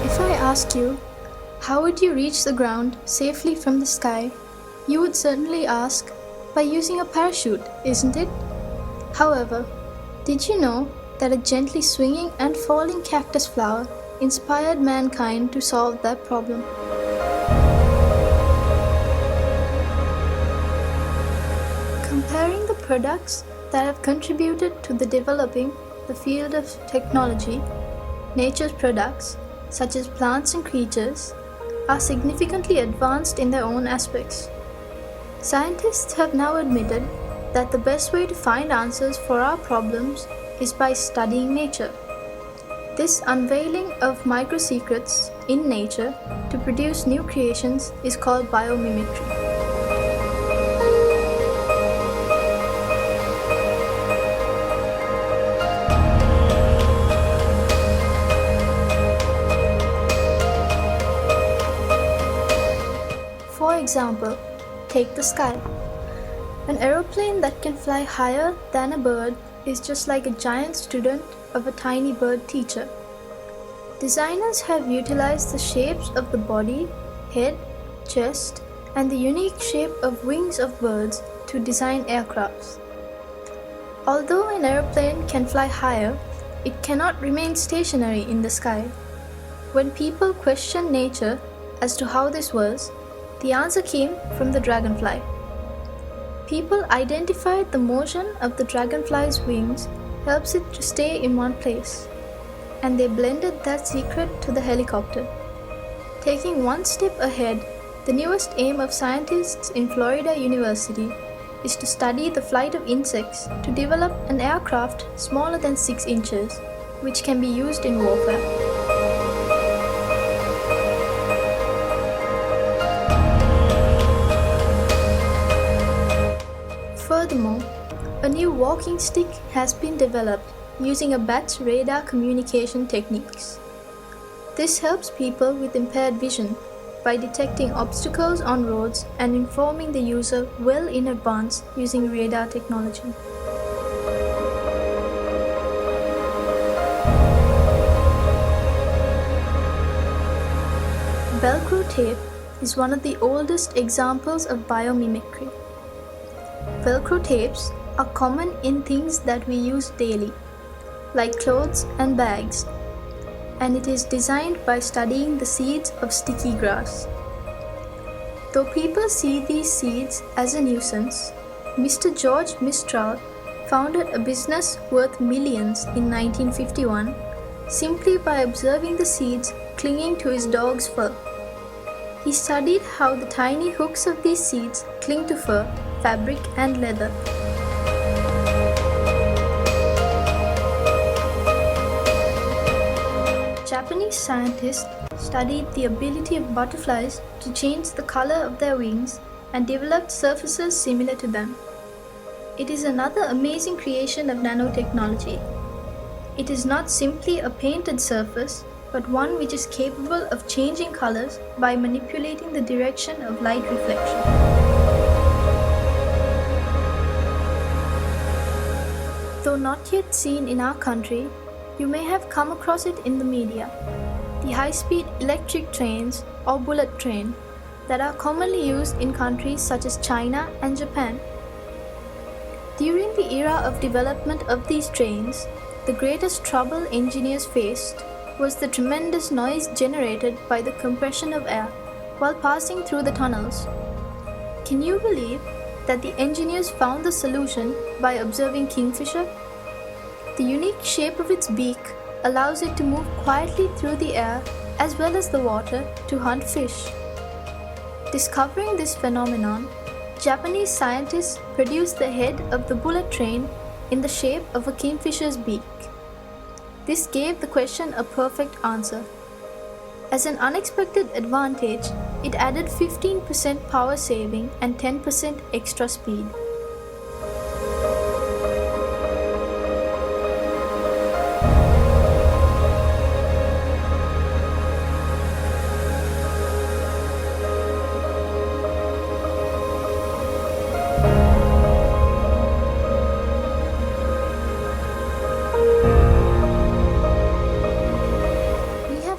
If I asked you, how would you reach the ground safely from the sky, you would certainly ask, by using a parachute, isn't it? However, did you know that a gently swinging and falling cactus flower inspired mankind to solve that problem? Comparing the products that have contributed to the developing the field of technology, nature's products, such as plants and creatures, are significantly advanced in their own aspects. Scientists have now admitted that the best way to find answers for our problems is by studying nature. This unveiling of micro-secrets in nature to produce new creations is called biomimicry. For example, take the sky. An aeroplane that can fly higher than a bird is just like a giant student of a tiny bird teacher. Designers have utilized the shapes of the body, head, chest, and the unique shape of wings of birds to design aircrafts. Although an aeroplane can fly higher, it cannot remain stationary in the sky. When people questioned nature as to how this was, the answer came from the dragonfly. People identified the motion of the dragonfly's wings helps it to stay in one place, and they blended that secret to the helicopter. Taking one step ahead, the newest aim of scientists in Florida University is to study the flight of insects to develop an aircraft smaller than 6 inches, which can be used in warfare. Furthermore, a new walking stick has been developed using a bat's radar communication techniques. This helps people with impaired vision by detecting obstacles on roads and informing the user well in advance using radar technology. Velcro tape is one of the oldest examples of biomimicry. Velcro tapes are common in things that we use daily, like clothes and bags, and it is designed by studying the seeds of sticky grass. Though people see these seeds as a nuisance, Mr. George Mistral founded a business worth millions in 1951 simply by observing the seeds clinging to his dog's fur. He studied how the tiny hooks of these seeds cling to fur, fabric, and leather. Japanese scientists studied the ability of butterflies to change the color of their wings and developed surfaces similar to them. It is another amazing creation of nanotechnology. It is not simply a painted surface, but one which is capable of changing colors by manipulating the direction of light reflection. Though not yet seen in our country, You may have come across it in the media. The high-speed electric trains or bullet train that are commonly used in countries such as China and Japan. During the era of development of these trains, the greatest trouble engineers faced was the tremendous noise generated by the compression of air while passing through the tunnels. Can you believe that the engineers found the solution by observing kingfisher? The unique shape of its beak allows it to move quietly through the air as well as the water to hunt fish. Discovering this phenomenon, Japanese scientists produced the head of the bullet train in the shape of a kingfisher's beak. This gave the question a perfect answer. As an unexpected advantage, it added 15% power saving and 10% extra speed.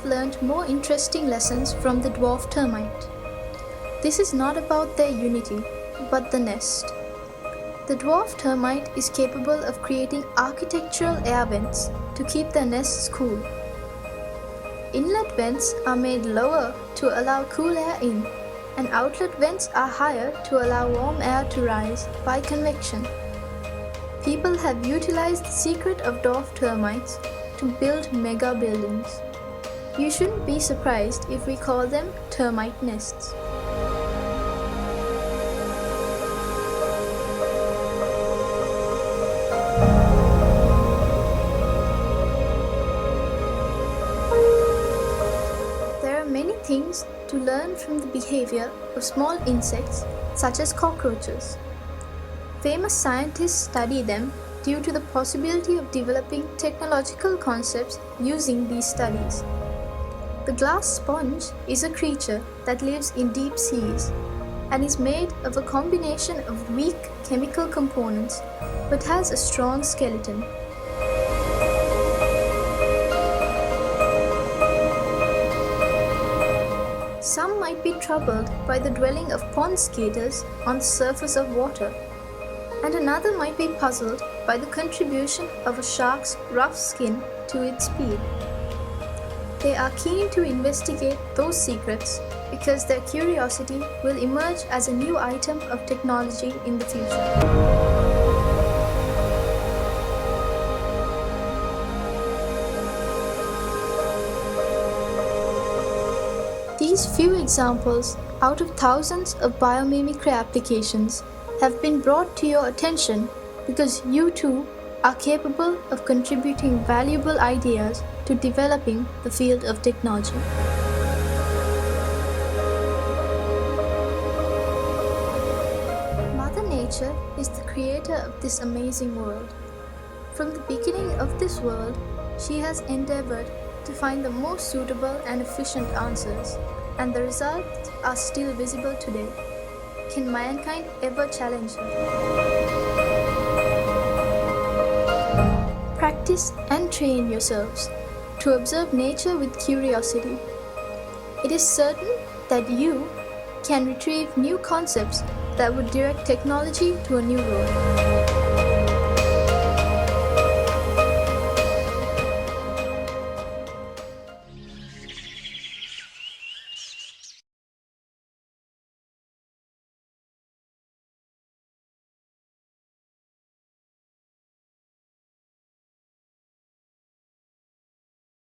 Learned more interesting lessons from the dwarf termite. This is not about their unity, but the nest. The dwarf termite is capable of creating architectural air vents to keep their nests cool. Inlet vents are made lower to allow cool air in, and outlet vents are higher to allow warm air to rise by convection. People have utilized the secret of dwarf termites to build mega buildings. You shouldn't be surprised if we call them termite nests. There are many things to learn from the behavior of small insects such as cockroaches. Famous scientists study them due to the possibility of developing technological concepts using these studies. The glass sponge is a creature that lives in deep seas and is made of a combination of weak chemical components but has a strong skeleton. Some might be troubled by the dwelling of pond skaters on the surface of water, and another might be puzzled by the contribution of a shark's rough skin to its speed. They are keen to investigate those secrets because their curiosity will emerge as a new item of technology in the future. These few examples out of thousands of biomimicry applications have been brought to your attention because you too are capable of contributing valuable ideas to developing the field of technology. Mother Nature is the creator of this amazing world. From the beginning of this world, she has endeavored to find the most suitable and efficient answers, and the results are still visible today. Can mankind ever challenge her? Practice and train yourselves to observe nature with curiosity. It is certain that you can retrieve new concepts that would direct technology to a new road.